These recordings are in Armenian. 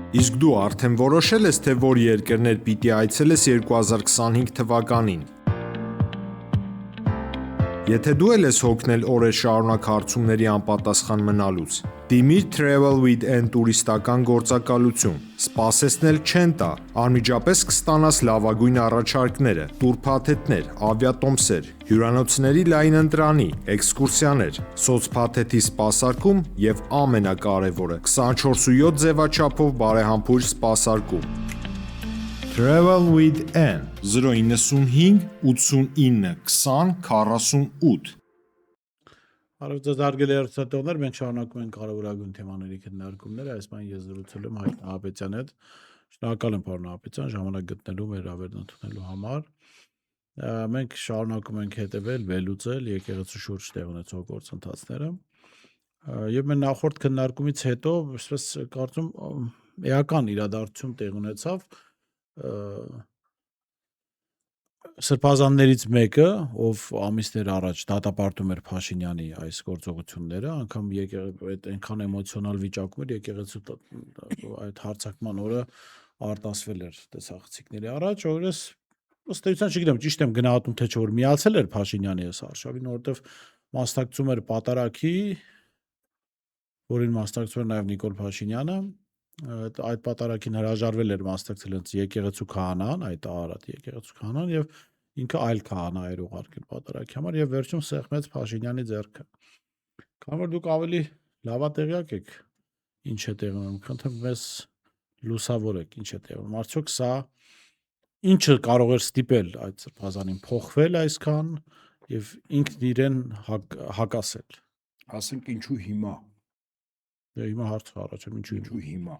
Իսկ դու արդեն որոշել ես, թե որ երկրներ պիտի այցելես 2025 թվականին։ Եթե դու էլ ես հոգնել օրեր շարունակ հարցումների անպատասխան մնալուց, դիմիր Travel with N տուրիստական գործակալություն։ Սպասեցնել չեն տա, անմիջապես կստանաս լավագույն առաջարկները, տուրփաթեթներ, ավիատոմսեր, հյուրանոցների լայն ընտրանի, էքսկուրսիաներ, սոցփաթեթի սպասարկում եւ ամենակարևորը՝ 24/7 ձևաչափով բարեհամբույր սպասարկում։ Travel with N 095 89 20 48 Արև ձեզ հարգելի հեռուստատողներ, մենք շարունակում ենք կարևորագույն թեմաների քննարկումները, այս բան ես զրուցել եմ Հայկ Նահապետյանի հետ։ Շնորհակալ եմ պարոն Նահապետյան ժամանակ գտնելու մեր հավերն ընդունելու համար։ Մենք շարունակում ենք հետևել, վերլուծել եկեղեցու շուրջ տեղ ունեցող գործընթացները։ Եվ մեր նախորդ քննարկումից հետո, այսպես կարծում էական իրադարձություն տեղ ունեցավ Սրբազաններից մեկը, ով ամիսներ առաջ դատապարտում էր Փաշինյանի այս գործողությունները, անգամ այդ այնքան էմոցիոնալ վիճակում էր եկեղեցու այդ հարձակման օրը արտասվել էր տեսախցիկների առաջ, օրս ըստ էության չգիտեմ, ճիշտ եմ գնահատում թե չէ որ միացել էր Փաշինյանի այս արշավին, որովհետև մասնակցում էր պատարագի, որին մասնակցում էր նաև Նիկոլ Փաշինյանը, այդ պատարագին հրաժարվել էր մասնակցել հենց եկեղեցու քահանան, այդ Արարատ եկեղեցու քահանան եւ ինքը այլ քահանա էր ուղարկել պատարագի համար եւ վերջում սեղմեց Փաշինյանի ձեռքը։ Քանի որ դուք ավելի լավատեղյակ եք ինչ է տեղի ունենում, խնդրեմ մեզ լուսավորեք ինչ է տեղի ունենում։ Արդյոք սա ինչը կարող էր ստիպել այդ սրբազանին փոխվել այսքան եւ ինքն իրեն հակասել։ Ասենք ինչու հիմա։ Դե հիմա հարցը առաջում ինչու հիմա։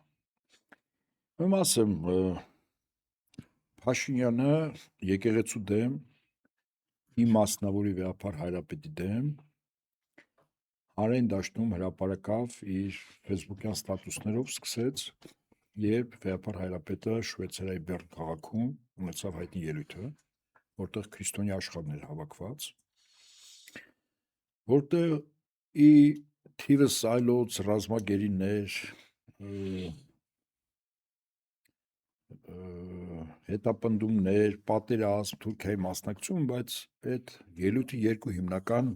Ում ասեմ Փաշինյանը եկեղեցու դեմ, իմ մասնավորի վեհապար Հայրապետի դեմ հանրային դաշտում հրապարակավ իր ֆեյսբուքյան ստատուսներով սկսեց, երբ վեհապար Հայրապետը Շվեյցարիայի Բեռն քաղաքում ունեցավ հայտնի ելույթը, որտեղ քրիստոնյա աշխարհներ հավաքված, որտեղ ի թիվս այլոց ռազմագերիներ, հետապնդումներ, պատերազմ, Թուրքիայի մասնակցություն, բայց այդ ելույթի երկու հիմնական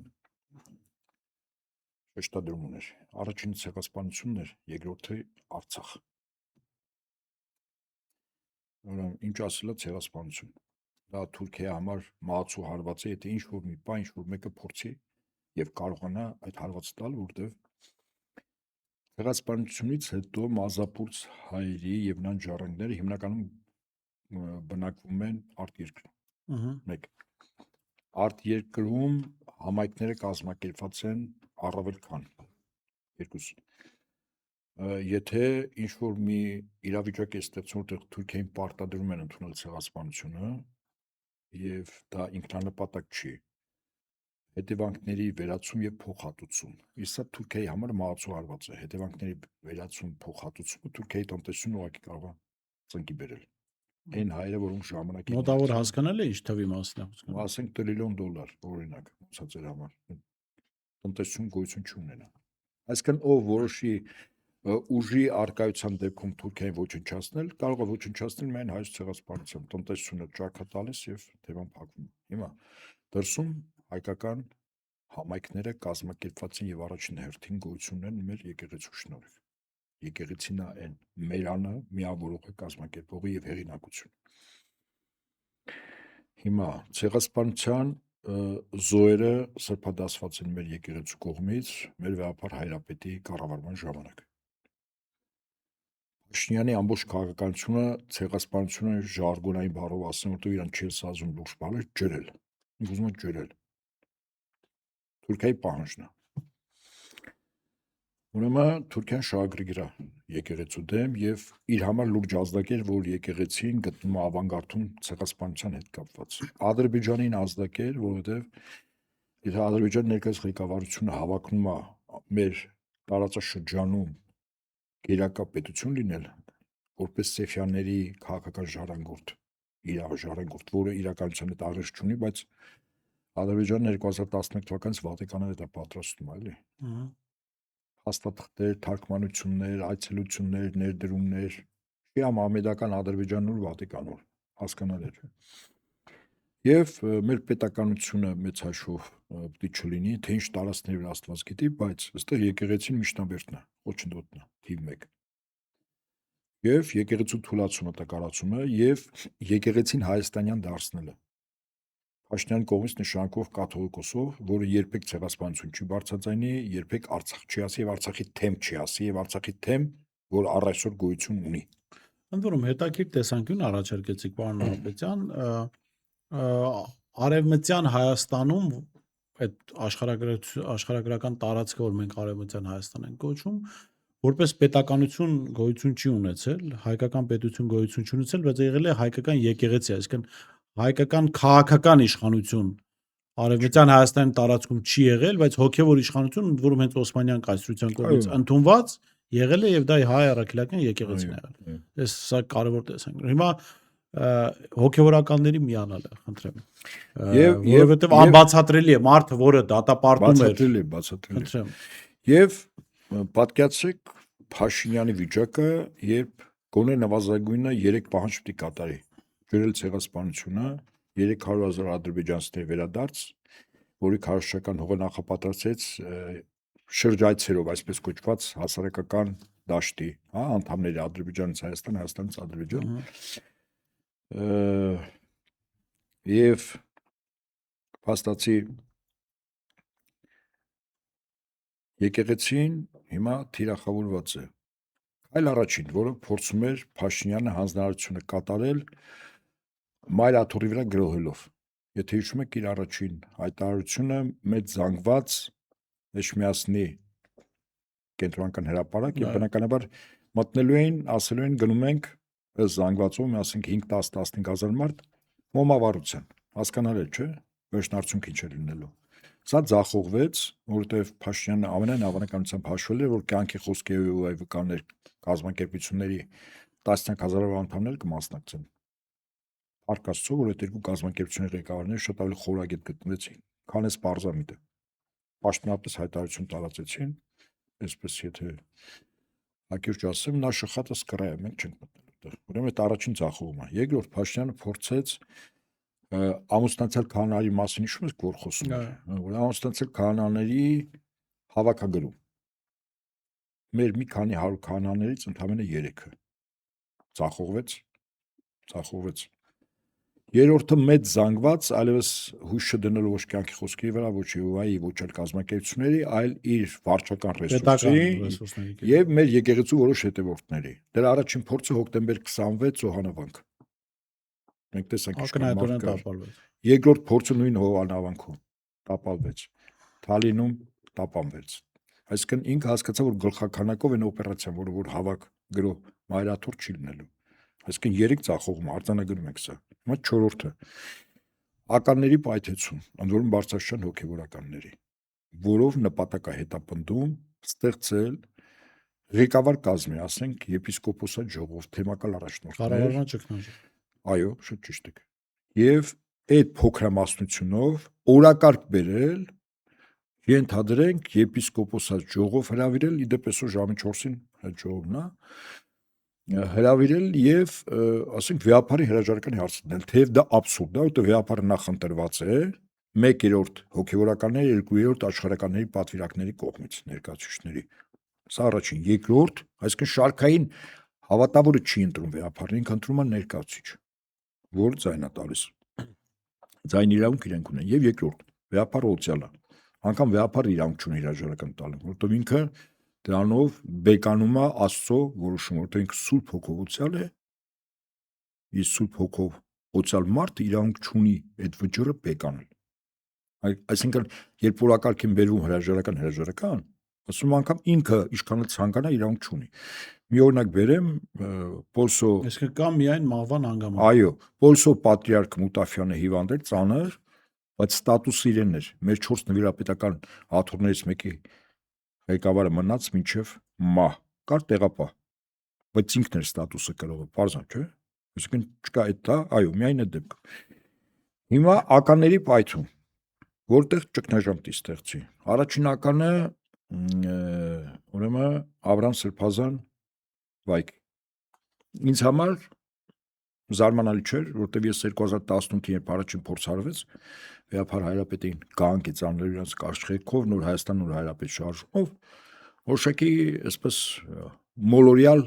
շեշտադրում ուներ։ Առաջինը ցեղասպանությունն էր, երկրորդը Արցախ։ Ուրեմն ինչ ասելա ցեղասպանություն։ Դա Թուրքիայի համար մահացու հարված է, եթե ինչ-որ մի բան, ինչ-որ մեկը փորձի եւ կարողանա այդ հարվածը տալ, որտեղ ցեղասպանությունից հետո մազապուրց հայերի եւ նրան ժառանգները հիմնականում բնակվում են արտերկրում։ Մեկ արտերկրում համայնքները կազմակերպված են առավել քան երկուսը։ Եթե ինչ-որ մի իրավիճակ է ստեղծում, որտեղ Թուրքիային պարտադրում են ընդունել ցեղասպանությունը եւ դա ինքնանպատակ չի, հետևանքների վերացում եւ փոխհատուցում։ Իսկ սա Թուրքիայի համար մահացու հարված է։ Հետևանքների վերացում, փոխհատուցումը Թուրքիայի տնտեսությունն ուղղակի կարող է ծնկի բերել։ Այն հայերը, որոնք ժամանակին մոտավոր հասկանալ է ինչ թվի մասն է խոսքը։ Ասենք $1 տրիլիոն, օրինակ, մուսածեր համար տնտեսություն գոյություն չունենա։ Այսինքն ով որոշի ուժի արկայության դեպքում Թուրքիային ոչնչացնել, կարող է ոչնչացնել միայն հայոց ցեղասպանությամբ, տնտեսությունը ճաքը տալիս եւ թեման փակվում։ Հիմա դրսում հայկական համայնքները կազմակերպված են եւ առաջին հերթին գոյություն ունեն մեր եկեղեցու շնորհիվ։ Եկեղեցին է այն մերանը միավորող է կազմակերպողի եւ հեղինակություն։ Հիմա ցեղասպանության զոհերը սրբադասված են մեր եկեղեցու կողմից մեր վեհապար Հայրապետի կառավարման ժամանակ։ Փաշինյանի ամբողջ քաղաքականությունը ցեղասպանությունը ժարգոնային բառով ասեմ, որտեղ իրան չի սազում լուրջ բառեր, ջրել։ Ուզում են ջրել։ Թուրքիայի պահանջն է։ Ուրեմն Թուրքիան շահագրգիռ է եկեղեցու դեմ եւ իր համար լուրջ ազդակ էր, որ եկեղեցին գտնում է ավանգարդում ցեղասպանության հետ կապված։ Ադրբեջանին ազդակ էր, որովհետեւ եթե Ադրբեջանի ներկայիս ղեկավարությունը հավակնում է մեր տարածաշրջանում գերակա պետություն լինել, որպես Սեֆյանների քաղաքական ժառանգորդ, իր ժառանգորդ, որը իրականության հետ աղերս չունի, բայց Ադրբեջանը 2011 թվականից Վատիկանը դա պատրաստում է, էլի։ Հաստատղթեր, թարգմանություններ, այցելություններ, ներդրումներ, շիա մահմեդական Ադրբեջանն ու Վատիկանն հասկանալի է։ Եվ մեր պետականությունը մեծ հաշվով պետք է չլինի, թե ինչ տարածքներ վրա Աստված գիտի, բայց այստեղ եկեղեցին միջնաբերդն է, խոչընդոտն է, թիվ 1։ Եվ եկեղեցու թուլացումը տկարացումը եւ եկեղեցին հայաստանյան դարձնելը։ Փաշինյանի կողմից նշանակվող կաթողիկոսով, որը երբեք ցեղասպանություն չի բարձրացնի, երբեք Արցախ չի ասի եւ Արցախի թեմ չի ասի եւ Արցախի թեմ, որ առ այսօր գոյություն ունի։ Ընդ որում հետաքրքիր տեսանկյուն առաջարկեցիք, պարոն Նահապետյան, արևմտյան Հայաստանում այդ աշխարհագրական տարածքը, որ մենք արևմտյան Հայաստան ենք կոչում, որպես պետականություն գոյություն չի ունեցել, հայկական պետություն գոյություն չի ունեցել, բայց եղել է հայկական եկեղեցի, այսինքն հայկական քաղաքական իշխանություն արևմտյան Հայաստանի տարածքում չի եղել, բայց հոգևոր իշխանություն, ընդ որում հենց Օսմանյան կայսրության կողմից ընդունված եղել է եւ դա հայ առաքելական եկեղեցին է եղել։ Այս սա կարևոր տեսանյութ։ Հիմա հոգևորականների միանալը, խնդրեմ։ Որովհետեւ անբացատրելի է մարդը, որը դատապարտում է, բացատրելի։ խնդրեմ։ Եվ պատկերացրեք Փաշինյանի վիճակը, երբ գոնե նվազագույնը 3 պահանջ պետք է կատարի։ Ջրել ցեղասպանությունը, 300,000 ադրբեջանցիներ վերադարձ, որի քարոզչական հողը նախապատրաստեց շրջայցերով, այսպես կոչված հասարակական դաշտի, հա, անդամների Ադրբեջանից Հայաստան, Հայաստանից Ադրբեջան։ Եվ փաստացի եկեղեցին հիմա թիրախավորված է։ Այլ առաջին, որը փորձում էր Փաշինյանը հանձնարարությունը կատարել մայր աթոռի վրա գրոհելով։ Եթե հիշում եք իր առաջին հայտարարությունը մեծ զանգված Էշմիածնի կենտրոնական հրապարակ եւ բնականաբար մտնելու էին, ասելու են գնում ենք ըստ զանգվածով, ասենք 5-10-15,000 մարդ մոմավառության, հասկանալի չէ, վերջնարդյունք ինչ է լինելու։ Սա ձախողվեց, որովհետեւ Փաշինյանը ամենայն հավանականությամբ հաշվել էր, որ կյանքի խոսքի ու վկաներ կազմակերպությունների տասնյակ հազարավոր անդամներ կմասնակցեն։ Փառք Աստծո, որ այդ երկու կազմակերպությունների ղեկավարները շատ ավելի խորագետ գտնվեցին, քան էս պարզամիտը։ Պաշտոնապես հայտարարություն տարածեցին, այսպես եթե հակիրճ ասեմ, նա շխատը սկրայ է, մենք չենք մտնել այդտեղ։ Ուրեմն այդ առաջին ձախողումը։ Երկրորդ Փաշինյանը փորձեց ամուսնացյալ քահանաների մասին հիշում եք, որ խոսում էր, որ ամուսնացյալ քահանաների հավաքագրում։ Մեր մի քանի 100 քահանաներից ընդամենը 3-ը ձախողվեց։ Երրորդը մեծ զանգված, այլևս հույս չդնելով ոչ կյանքի խոսքի վրա, ոչ Եհովայի, ոչ այլ կազմակերպությունների, այլ իր վարչական ռեսուրսների եւ մեր եկեղեցու որոշ հետևորդների։ Դրա առաջին փորձը հոկտեմբեր 26 Հովանավանք։ Մենք տեսանք ակնհայտորեն տապալվեց։ Երկրորդ փորձը նույն Հովանավանքում տապալվեց։ Թալինում տապանվեց։ Այսինքն ինքը հասկացավ, որ գլխականակով են օպերացիան, որ հավաք գրող մայրաթուր չի լինելու։ Այսինքն 3 ծախողում արձանագրում ենք սա։ Հիմա 4-ը ականների պայթեցում, ընդ որում բարձրաշրջան հոգևորականների, որով նպատակ է հետապնդում ստեղծել ղեկավար կազմի, ասենք եպիսկոպոսատ ժողով, թեմակալ առաջնորդներ։ Կառավարման ճգնաժամ։ Այո, շատ ճիշտ եք։ Եվ այդ փոքրամասնությունով օրակարգ բերել, ենթադրենք եպիսկոպոսատ ժողով հրավիրել, իդեպ այսօր ժամի 4-ին այդ ժողովն է, հրավիրել եւ ասենք վեապարի հրաժարականի հարց դնել, թեև դա աբսուրդ է, որտեղ վեապարը նախընտրված է 1/3 հոգևորականների, 2/3 աշխարհականների պատվիրակների կողմից ներկայացուցիչների։ Սա առաջին, երկրորդ, այսինքն շարքային հավատավորը չի ընտրում վեապարին, ինքը ընտրում է ներկայացուցիչ, որ ձայն է տալիս։ Ձայն իրավունք իրենք ունեն։ Եվ երկրորդ, վեապարը օցիալ է։ Անկամ վեապարը իրավունք չունի հրաժարական տալու, որտեղ ինքը դրանով բեկանում է Աստծո որոշումը, որտեղ ինքը սուրբ հոգով օցիալ է, իսկ սուրբ հոգով օցիալ մարդը իրավունք չունի այդ վճռը բեկանել։ Այսինքն, երբ օրակարգ են բերվում հրաժարական, ասում անգամ ինքը ինչքան ցանկանա իրավունք չունի։ Մի օրինակ բերեմ, Պոլսո, այսինքն կա միայն մահվան հանգամանք։ այո, Պոլսո պատրիարք Մուտաֆյանը հիվանդ էր, ծանր, բայց ստատուսը իրեն էր։ Մեր 4 նվիրապետական աթոռներից մեկի ղեկավարը մնաց մինչև մահ, կար տեղապահ, բայց ինքն էր ստատուսը կրողը, պարզ է, չէ՞։ Այսինքն չկա այդ դա, այո, միայն այդ դեպքը։ Հիմա ականների պայթում, որտեղ ճգնաժամ տի ստեղծի։ Առաջին ականը ուրեմն Աբրամ Սրբազան Վայք, ինձ համար զարմանալի չէր, որտեվ ես 2018-ին երբ առաջին փորձ արվեց, Վեհապար Հայրապետին կանգեց անելու իրենց կարճ նոր Հայաստան, նոր Հայրապետ շարժումով, որոշակի այսպես մոլորյալ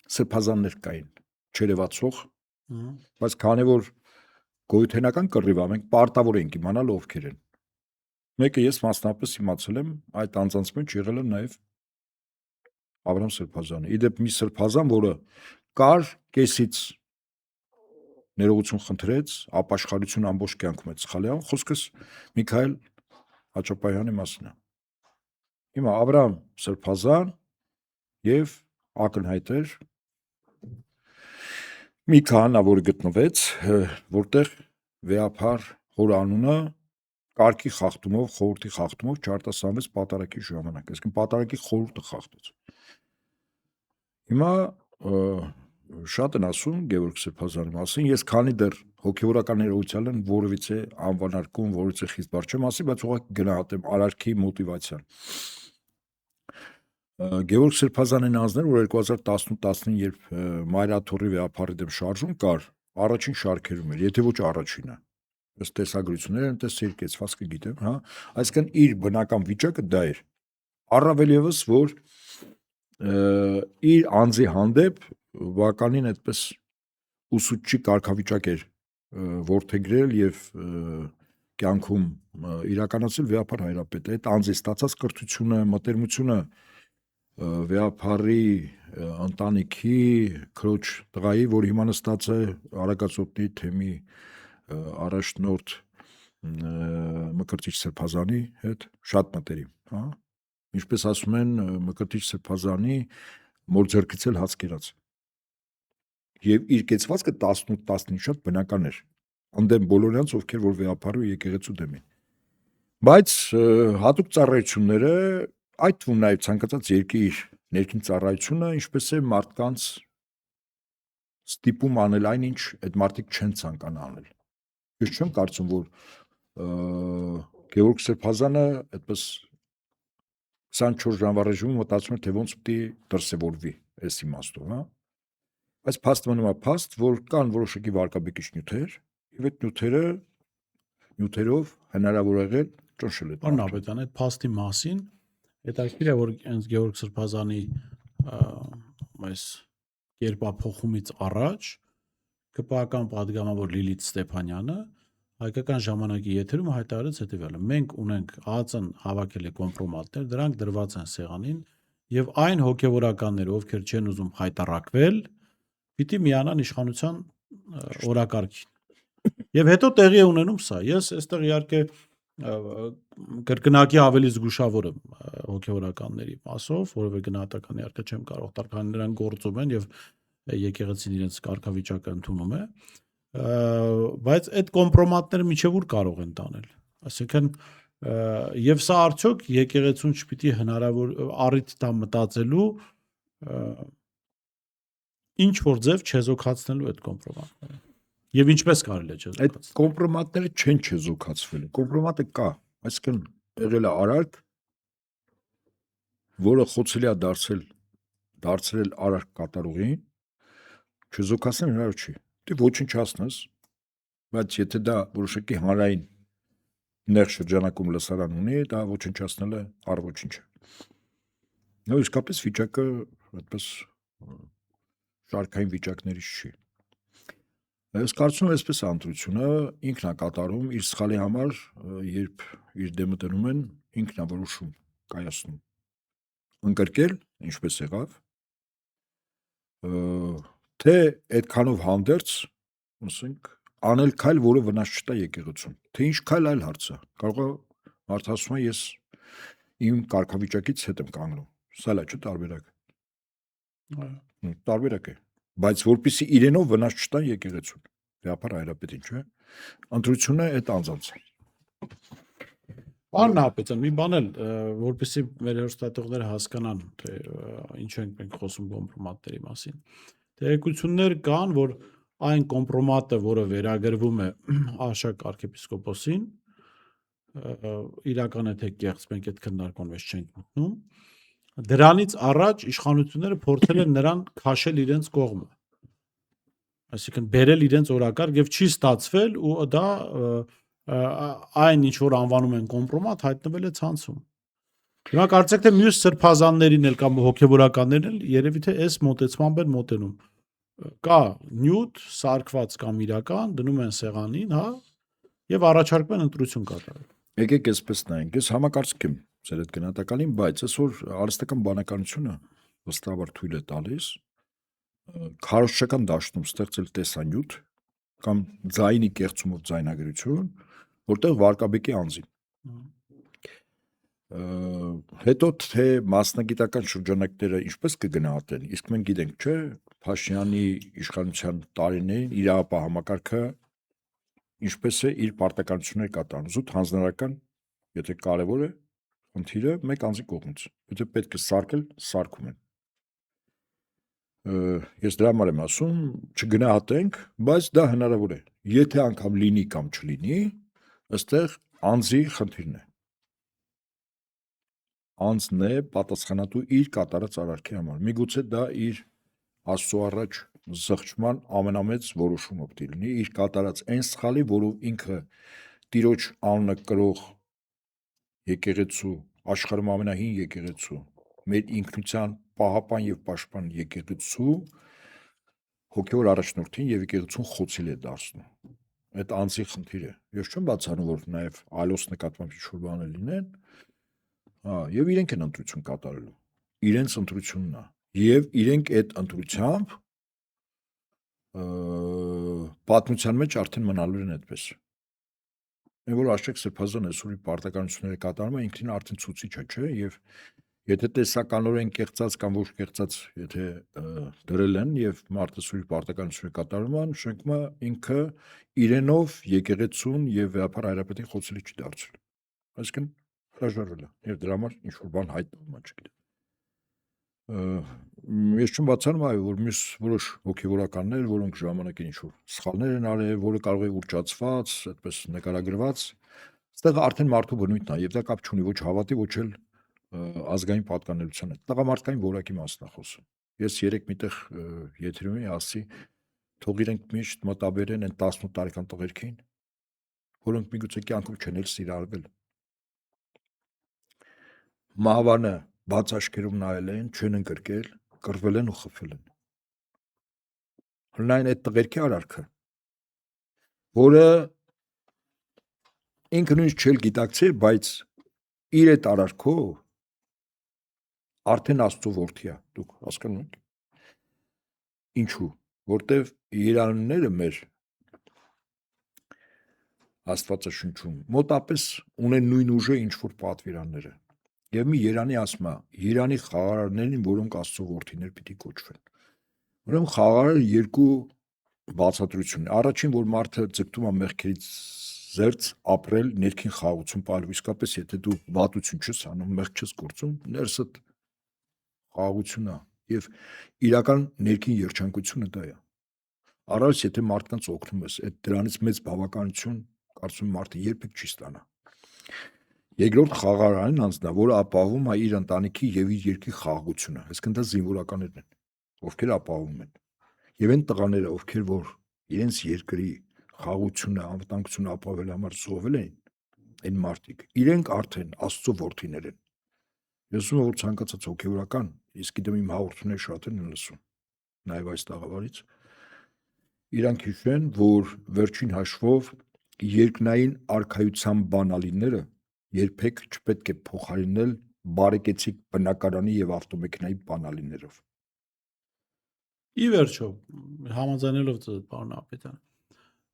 սրբազաններ կային, չերևացող, բայց քանի որ գոյութենական կռիվ մենք պարտավոր ենք իմանալ ովքեր են։ Մեկը ես մասնապես իմացել եմ, այդ անձանց մեջ եղել է նաև Աբրահամ Սրբազանը։ Իդեպ մի Սրբազան, որը կար կեսից ներողություն խնդրեց, ապաշխարություն ամբողջ կյանքում է սխալի անում, խոսքս Միքայել Հաճապահյանի մասին է։ Հիմա Աբրահամ Սրբազան եւ ակնհայտ էր մի քահանա, որը գտնվեց, որտեղ Վեհապար հորանունը կարգի խախտումով, խորհրդի խախտումով չարտասանվեց պատարագի ժամանակ, այսինքն պատարագի խորհուրդը խախտեց։ Հիմա շատ են ասում Գևորգ Սրբազանի մասին, ես քանի դեռ հոգևորական ներողության են որևիցե անվանարկում, որևիցե խիստ բառ չեմ ասի, բայց ուղղակի գնահատեմ արարքի մոտիվացիան։ Գևորգ Սրբազանին անձներ, որ 2018-19 երբ Մայրաթորի Վեհապարի դեմ շարժում կար, առաջին շարքերում էր, եթե ոչ առաջինը։ Ըստ տեսագրությունները այնտեղ սերկեցվածքը գիտեմ, հա, այսինքն իր բնական վիճակը դա էր։ Առավել եւս, որ իր անձի հանդեպ բավականին այդպես ուսուցչի կարգավիճակ էր որդեգրել եւ կյանքում իրականացել Վեհապար Հայրապետը։ Այդ անձի ստացած կրթությունը, մտերմությունը Վեհապարի ընտանիքի քրոջ տղայի, որ հիմա նստած է Արագածոտնի թեմի առաջնորդ Մկրտիչ Սրբազանի հետ շատ մտերիմ, հա։ Ինչպես ասում են, Մկրտիչ Սրբազանի մոր ձեռքից էլ հաց կերած։ Եվ իր կեցվածքը 18-19 շատ բնական էր։ Ընդդեմ բոլորյանց, ովքեր որ Վեհապարի ու եկեղեցու դեմ են։ Բայց հատուկ ծառայությունները, այդ թվում նաև ցանկացած երկիր ներքին ծառայությունը, ինչպես է մարդկանց ստիպում անել այն, ինչ այդ մարդիկ չեն ցանկանա անել։ Ես չեմ կարծում, որ Գևորգ Սրբազանը այդպես 24 ժամվա ռեժիմում մտածում է, թե ոնց պիտի դրսևորվի այս իմաստով, հա։ Բայց փաստ մնում է փաստ, որ կան որոշակի վարկաբեկիչ նյութեր, եւ այդ նյութերով հնարավոր է եղել ճնշել այդ Պարոն Ապետյան, այդ փաստի մասին հետաքրքիր է, որ հենց Գևորգ Սրբազանի այս կերպափոխումից առաջ ԿՊԱ-ական падգամավոր Լիլիթ Ստեփանյանը հայկական ժամանակի եթերում հայտարարեց հետևյալը. մենք ունենք ԱԱԾ-ն հավաքել է կոմպրոմատներ, դրանք դրված են սեղանին եւ այն հոգեվորականները, ովքեր չեն ուզում հայտարարվել, պիտի միանան իշխանության օրակարգին։ Եվ հետո տեղի է ունենում սա։ Ես այստեղ իհարկե կրկնակի ավելի զգուշավոր եմ հոգեվորականների մասով, որովհետեւ գնահատական իհարկե չեմ կարող տալ, քանի նրանք գործում են եւ եկեղեցին իրենց կարգավիճակը ընդունում է, բայց այդ կոմպրոմատները միջև ուր կարող են տանել։ Այսինքն եւ սա արդյոք եկեղեցուն չպիտի հնարավոր առիթ տա մտածելու ինչ որ ձև չեզոքացնելու այդ կոմպրոմատները։ Եվ ինչպես կարելի է չեզոքացնել։ Այդ կոմպրոմատները չեն չեզոքացվել։ Կոմպրոմատը կա, այսինքն եղել է արարք, որը խոցելի է դարձրել արարք կատարողին, չեզոքացնել հնարավոր չի։ Դե ոչնչացնես, բայց եթե դա որոշակի հանրային նեղ շրջանակում լսարան ունի, դա ոչնչացնել է առ-ոչինչ։ Նույն իսկապես վիճակը այդպես շարքային վիճակներից չի։ Ես կարծում եմ, այսպես ընտրությունը ինքն է կատարում իր սխալի համար, երբ իր դեմը դնում են, ինքն է որոշում կայացնում։ Ընկրկել, ինչպես եղավ, թե այդքանով հանդերձ, ասենք, անել քայլ, որը վնաս չտա եկեղեցուն, թե ինչ քայլ այլ հարց է։ Կարող է մարդ ասում է, ես իմ կարգավիճակից հետ եմ կանգնում։ Սա էլ է չէ տարբերակ։ Տարբերակ է։ Բայց որպեսզի իրենով վնաս չտան եկեղեցուն, Վեհապար Հայրապետին, չէ՞։ Ընտրությունը այդ անձանց է։ Պարոն Ապետյան, մի բան էլ, որպեսզի մեր հեռուստատեղները հասկանան, թե ինչ ենք մենք խոսում կոմպրոմատների մասին։ Տեղեկություններ կան, որ այն կոմպրոմատը, որը վերագրվում է Արշակ arczepiskopos-ին, իրական է թե կեղծ, մենք այդ քննարկման մեջ չենք մտնում։ Դրանից առաջ իշխանությունները փորձել են նրան քաշել իրենց կողմը։ այսինքն բերել իրենց օրակարգ եւ չի ստացվել ու դա այն ինչ որ անվանում են կոմպրոմատ հայտնվել է ցանցում։ Հիմա կարծեք թե մյուս սրբազաններին էլ կամ հոգեվորականներին էլ երևի թե այս մոտեցմամբ են մոտենում։ Կա նյութ, սարքված կամ իրական, դնում են սեղանին, հա, եւ առաջարկում են ընտրություն կատարել։ Եկեք այսպես նայենք, ես համակարծիք եմ ձեր այդ գնահատականին, բայց այսօր արհեստական բանականությունը վստահաբար թույլ է տալիս քարոզչական դաշտում ստեղծել տեսանյութ կամ ձայնի կեղծումով ձայնագրություն, որտեղ վարկաբեկի անձին հետո թե մասնագիտական շրջանակները ինչպես կգնահատեն, իսկ մենք գիտենք, չէ, Փաշինյանի իշխանության տարիներին իրավապահ համակարգը ինչպես է իր պարտականությունները կատարում, զուտ հանձնարարական, եթե կարևոր է, խնդիրը մեկ անձի կողմից, եթե պետք է սարքել, սարքում են։ Ես դրա համար եմ ասում, չգնահատենք, բայց դա հնարավոր է, եթե անգամ լինի կամ չլինի, այստեղ անձի խնդիրն է։ Անձն է պատասխանատու իր կատարած արարքի համար։ Միգուցե դա իր Աստծո առաջ զղջման ամենամեծ որոշումը պետք է լինի, իր կատարած այն սխալի, որով ինքը Տիրոջ անունը կրող եկեղեցու, աշխարհում ամենահին եկեղեցու, մեր ինքնության պահապան եւ պաշտպան եկեղեցու հոգեոր առաջնորդին եւ եկեղեցուն խոցել է դարձնում։ Այդ անձի խնդիր է։ Ես չեմ բացառում, որ նաեւ այլոց նկատմամբ ինչ-որ բաներ լինեն, եւ իրենք են ընտրություն կատարելու։ Իրենց ընտրությունն է։ Եվ իրենք այդ ընտրությամբ պատմության մեջ արդեն մնալու են այդպես։ Այն որ Աշակ Սրբազան այսօրի պարտականությունները կատարում է, ինքնին արդեն ցուցիչ է, չէ՞, եւ եթե տեսականորեն կեղծած կամ ոչ կեղծած, եթե դրել են եւ մարդը սուրի պարտականությունները կատարում է, նշանակում է ինքը իրենով եկեղեցուն եւ վեհապար հայրապետին խոցելի չի դարձել։ Այսինքն հրաժարվել է եւ դրա համար ինչ որ բան հայտնվում է, չգիտեմ։ Ես չեմ բացառում, այո, որ մյուս որոշ հոգեվորականներ, որոնք ժամանակին ինչ-որ սխալներ են արել, որը կարող է ուռճացված, այդպես նկարագրված, այստեղ արդեն մարդու բնույթն է, եւ դա կապ չունի ոչ հավատի, ոչ էլ ազգային պատկանելության հետ։ Տղամարդկային որակի մասն է խոսում։ Ես երեք միտեղ եթերում էի ասի, թող իրենք միշտ մտաբերեն այն 18 տարեկան տղերքին, որոնք միգուցե կյանքում չեն էլ սիրարվել։ Մահվանը բաց աչքերով նայել են, չեն ընկրկել, կռվել են ու խփվել են։ Հնային այդ տղերքի արարքը, որը ինքը նույնիսկ չել գիտակցել, բայց իր այդ արարքով արդեն Աստծո որդի է, դուք հասկանում եք։ Ինչու՞, որտեվ երանները մեր Աստվածաշնչում մոտապես ունեն նույն ուժը, ինչ որ պատվիրանները։ Եվ մի երանի ասում է, երանի խաղարարներին, որոնք Աստծո որդիներ պիտի կոչվեն։ Ուրեմն խաղարարը երկու բացատրություն է։ Առաջին, որ մարդը ձգտում է մեղքերից զերծ ապրել, ներքին խաղաղություն ապրել, իսկապես եթե դու վատություն չես անում, մեղք չես գործում, ներսդ խաղաղություն է եւ իրական ներքին երջանկությունը դա է։ Առայժմ եթե մարդկանց օգնում ես, այդ դրանից մեծ բավականություն կարծում եմ մարդը երբեք չի ստանա։ Երկրորդ խաղարարն անձնա, որը ապահովում է իր ընտանիքի եւ իր երկրի խաղաղությունը, այսինքն դա զինվորականներն են, ովքեր ապահովում են։ Եվ այն տղաները, ովքեր որ իրենց երկրի խաղաղությունը, անվտանգությունը ապահովել համար զոհվել են, այն մարդիկ, իրենք արդեն Աստծո որդիներ են։ Ես ուզում եմ որ ցանկացած հոգեվորական, իսկ գիտեմ իմ հաղորդումները շատ են լսում, նաեւ այս տաղավարից, իրանք հիշեն, որ վերջին հաշվով երկնային արքայության բանալիները երբեք չպետք է փոխարինել բարեկեցիկ բնակարանի եւ ավտոմեքենայի բանալիներով։ Ի վերջո, համաձայնելով պարոն Ապետյան,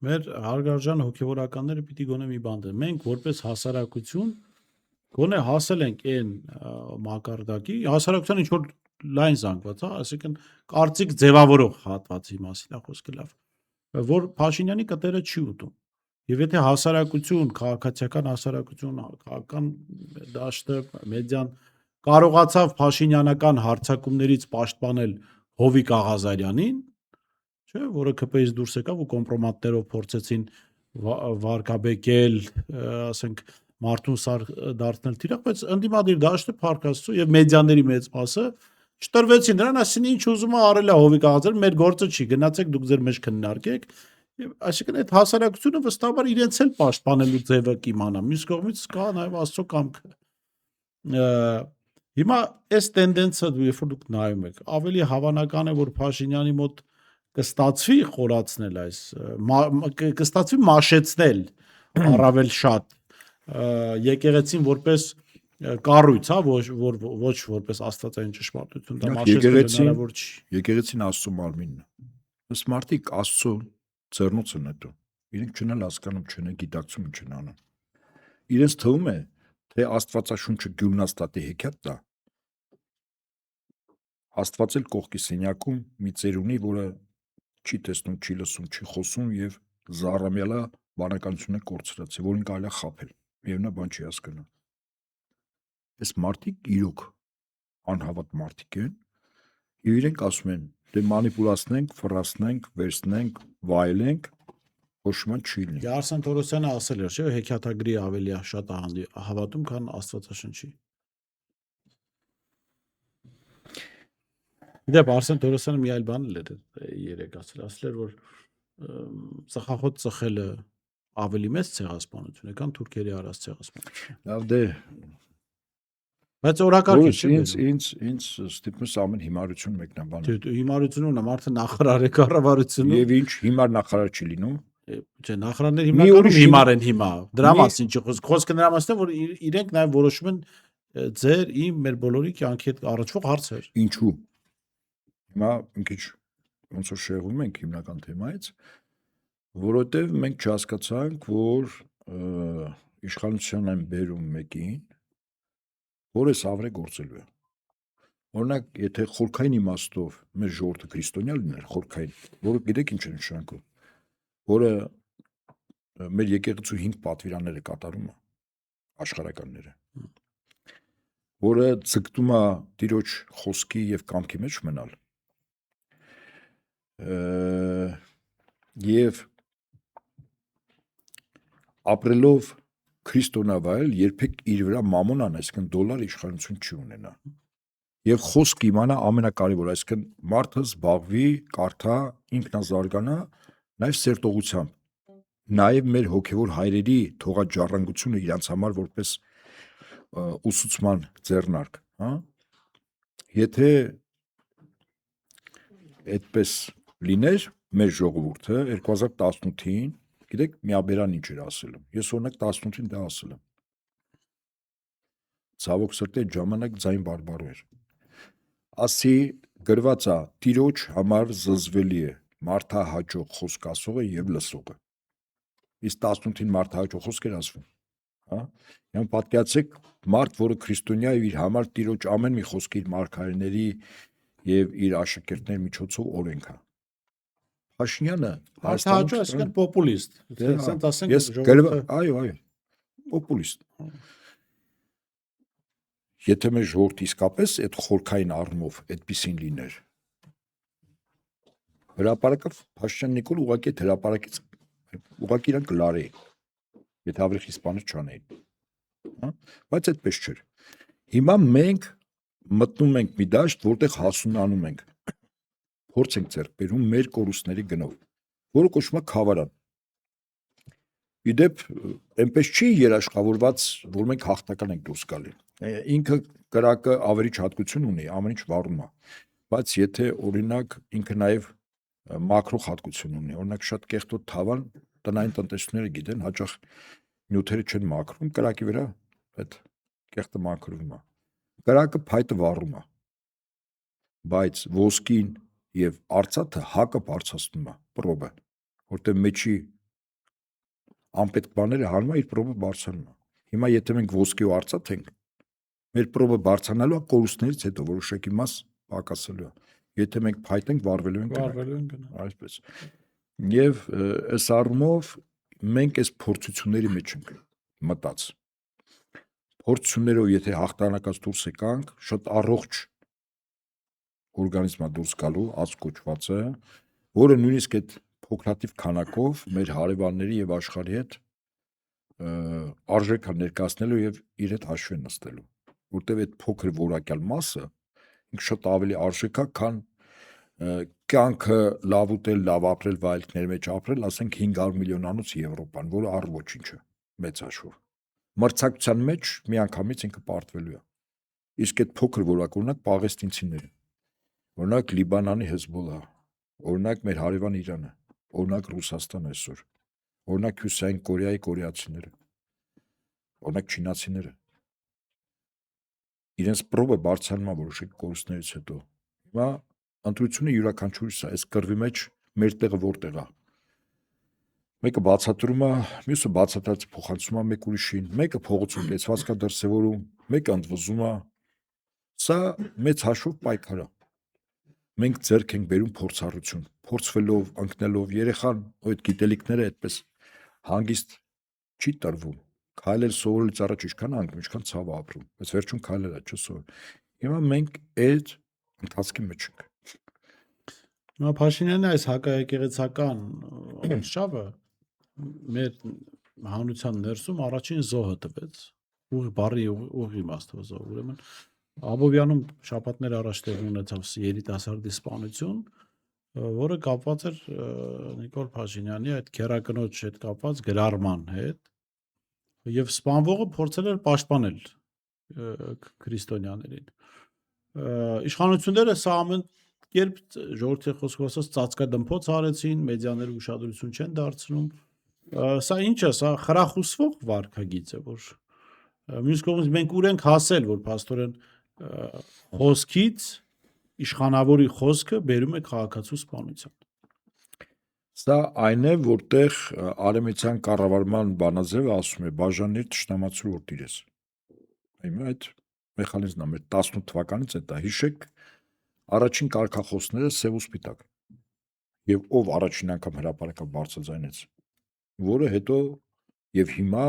մեր հարգարժան հոգեվորականները պիտի գոնե մի բան դեն։ Մենք որպես հասարակություն գոնե հասել ենք այն մակարդակի, հասարակության ինչ որ լայն զանգված, հա, այսինքն կարծիք ձևավորող հատվածի մասին է խոսքը լավ, որ Փաշինյանի կտերը չի ուտում։ Եվ եթե հասարակություն, քաղաքացիական հասարակություն, քաղաքական դաշտը, մեդիան կարողացավ Փաշինյանական հարձակումներից պաշտպանել Հովիկ Աղազարյանին, չէ, որը ԿՊ-ից դուրս եկավ ու կոմպրոմատներով փորձեցին վարկաբեկել, ասենք, մարդուն սար դարձնել թիրախ, բայց ընդդիմադիր դաշտը Փարք Աստծո եւ մեդիաների մեծ մասը Չտրվեցին նրան, ասին ինչ ուզում է արել է Հովիկ Աղաձարը, մեր գործը չի, գնացեք դուք ձեր մեջ քննարկեք։ Այսինքն այդ հասարակությունը վստահաբար իրենց էլ պաշտպանելու ձևը կիմանա։ Մյուս կողմից կա նաև Աստծո կամքը։ Հիմա այս տենդենսը երբ որ դուք նայում եք, ավելի հավանական է, որ Փաշինյանի մոտ կստացվի խորացնել այս, կստացվի մաշեցնել առավել շատ եկեղեցին որպես կառույց, հա, ոչ որպես աստվածային ճշմարտություն, դա մաշեցնել հնարավոր չի։ Եկեղեցին Աստծո մարմինն է։ Ըստ մարդիկ Աստծո ձեռնոցն են հետո։ Իրենք չեն հասկանում, չեն գիտակցում, չեն անում։ Իրենց թվում է, թե Աստվածաշունչը Գյուլնաստատի հեքիաթ է։ Աստված էլ կողքի սենյակում մի ծեր ունի, որը չի տեսնում, չի լսում, չի խոսում եւ զառամյալա բանականությունը կորցրած է, որին կարելի է խաբել։ Եվ նա բան չի հասկանում։ Այս մարդիկ իրոք անհավատ մարդիկ են, եւ իրենք ասում են, դե մանիպուլացնենք, ֆռացնենք, վերցնենք, վայելենք, ոչ մի չի լինի։ Արսեն Թորոսյանը ասել էր, չէ՞, հեքիաթագրի ավելի շատ հավատում, քան Աստվածաշնչի։ Դեպ Արսեն Թորոսյանը մի այլ բան էր երեք ասել էր, որ ծխախոտ ծխելը ավելի մեծ ցեղասպանություն է, քան թուրքերի արած ցեղասպանությունը։ Լավ դե Բայց օրակարգի չէ։ Ինձ ստիպում ամեն հիմարություն մեկնաբանել։ Հիմարությունը նա մարդը նախարար է կառավարությունը։ Եվ ինչ հիմար նախարար չի լինում։ Չէ, նախարարները հիմնականում հիմար են հիմա։ Դրա մասին չի խոսքը նրա մասն է, որ իրենք նաև որոշում են ձեր իմ մեր բոլորի կյանքի հետ առնչվող հարցեր։ Ինչու։ Հիմա մի քիչ ոնց որ շեղվում ենք հիմնական թեմայից, որովհետև մենք չհասկացանք, որ իշխանության են բերում մեկին, որը սավրե գործելու է։ Օրինակ, եթե խորքային իմաստով մեր ժողովուրդը քրիստոնյա լիներ, խորքային, որը գիտեք ինչ է նշանակում, որը մեր եկեղեցու 5 պատվիրանները կատարում է, աշխարհականները, որը ցկտում է Տիրոջ խոսքի եւ կամքի մեջ մնալ, եւ ապրելով քրիստոնավայել երբեք իր վրա մամոնան, այսինքն դոլար իշխանություն չի ունենա։ Եվ խոսք իմանա ամենակարևորը, այսինքն մարդը զբաղվի, կարդա, ինքնազարգանա, նաև սերտողությամբ, նաև մեր հոգևոր հայրերի թողած ժառանգությունը իրանց համար որպես ուսուցման ձեռնարկ, հա։ Եթե այդպես լիներ մեր ժողովուրդը 2018-ին, գիտեք, Միաբերան ինչ էր ասել։ Ես օրինակ 18-ին դա ասել եմ։ Ցավոք սրտի այդ ժամանակ ձայն բարբարու էր։ Ասի գրված է Տիրոջ համար զզվելի է մարդահաճո խոսք ասողը եւ լսողը։ Իսկ 18-ին մարդահաճո խոսք էր ասվում, հա։ Յան պատկերացեք մարդ, որը քրիստոնյա է, իր համար Տիրոջ ամեն մի խոսքը իր մարգարեների եւ իր աշակերտների միջոցով օրենք է։ Փաշինյանը Հայաստանում այսինքն պոպուլիստ։ Ասենք ասենք այո, պոպուլիստ։ Եթե մեր ժողովուրդը իսկապես այդ խորքային առումով այդպեսին լիներ, հրապարակը Փաշինյան Նիկոլ ուղղակի այդ հրապարակից ուղղակի իրան կլարեի, եթե ավելի խիստ բաներ չանեին, հա, բայց այդպես չէր։ Հիմա մենք մտնում ենք մի դաշտ, որտեղ հասունանում ենք, փորձ ենք ձեռք բերում մեր կորուստների գնով, որը կոչվում է Քավարան։ Իդեպ այնպես չի երաշխավորված, որ մենք հաղթական ենք դուրս գալի։ Ինքը կրակը ավելի հատկություն ունի, ամեն ինչ վառում է, բայց եթե օրինակ ինքը նաև մակրո հատկություն ունի, օրինակ շատ կեղտոտ թավան տնային տնտեսությունները գիտեն, հաճախ նյութերը չեն մաքրում, կրակի վրա այդ կեղտը մաքրվում է։ Կրակը փայտը վառում է, բայց ոսկին եւ արծաթը հակը բարձրացնում է, պրոբը, որտեղ մեջի անպետք բաները հանում է, իր պրոբը բարձրանում է։ Հիմա եթե մենք ոսկի ու արծաթ ենք, մեր պրոբը բարձրանալու է կորուստներից հետո որոշակի մաս պակասելու է։ Եթե մենք փայտ ենք, վառվելու ենք, այսպես։ Եվ այս առումով մենք այս փորձությունների մեջ ենք մտած։ Փորձություններով եթե հաղթանակած դուրս եկանք, շատ առողջ օրգանիզմա դուրս գալու, ազգ կոչվածը, որը նույնիսկ այդ փոքրաթիվ քանակով մեր հարևանների եւ աշխարհի հետ արժեքա ներկայացնելու եւ իր հետ հաշվի նստելու, որտեղ այդ փոքր որակյալ մասը շատ ավելի արժեք է, քան կյանքը լավ ուտել, լավ ապրել, վայելքների մեջ ապրել, ասենք 500 միլիոնանոց Եվրոպան, որը առ ոչինչ է, մեծ հաշվով։ Մրցակցության մեջ միանգամից ինքը պարտվելու է։ Իսկ այդ փոքր որակ, օրինակ պաղեստինցիները, օրինակ Լիբանանի Հեզբոլլա, օրինակ մեր հարևան Իրանը, օրինակ Ռուսաստան այսօր, օրինակ Հյուսիսային Կորեայի կորեացիները, օրինակ չինացիները, իրենց պրոբը բարձրանում է որոշակի կորուստներից հետո։ Հիմա ընտրությունը յուրաքանչյուրիս է, այս կռվի մեջ մեր տեղը որտեղ է։ Մեկը բացատրում է, մյուսը բացատրած փոխանցում է մեկ ուրիշին, մեկը փողոցում լեցվածք է դրսևորում, մեկը ընդվզում է։ Սա մեծ հաշվով պայքար է։ Մենք ձեռք ենք բերում փորձառություն, փորձվելով, ընկնելով, երեխան այդ գիտելիքները այդպես հանգիստ չի տրվում։ Քայլել սովորելուց առաջ ինչքան անգամ, ինչքան ցավ է ապրում, բայց վերջում քայլելա չսովոր։ Հիմա մենք այդ ընթացքի մեջ ենք։ Նա Փաշինյանի այս հակաեկեղեցական շավը մեր հանրության ներսում առաջին զոհը տվեց։ Բարի ուղի իմաստով զոհ։ Ուրեմն Աբովյանում շաբաթներ առաջ տեղի ունեցավ երիտասարդի սպանություն, որը կապված էր Նիկոլ Փաշինյանի այդ քերակնոջ հետ կապված գրառման հետ, եւ սպանվողը փորձել էր պաշտպանել քրիստոնյաներին։ Իշխանությունները սա ամեն կերպ ժողովրդի խոսքով ասած ծածկադմփոց արեցին, մեդիաները ուշադրություն չեն դարձնում։ Սա ինչ է, սա խրախուսվող վարքագիծ է, որ մյուս կողմից մենք ուր ենք հասել, որ փաստորեն խոսքից իշխանավորի խոսքը բերում է քաղաքացու սպանության։ Սա այն է, որտեղ արեմեցյան կառավարման բանաձևը ասում է բաժանիր թշնամացու որ տիրես։ Հիմա այդ մեխանիզմն է մեր 18 թվականից է դա հիշեք առաջին կարգախոսները սև ու սպիտակ։ Եվ ով առաջին անգամ հրապարակավ բարձրաձայնեց, որը հետո եւ հիմա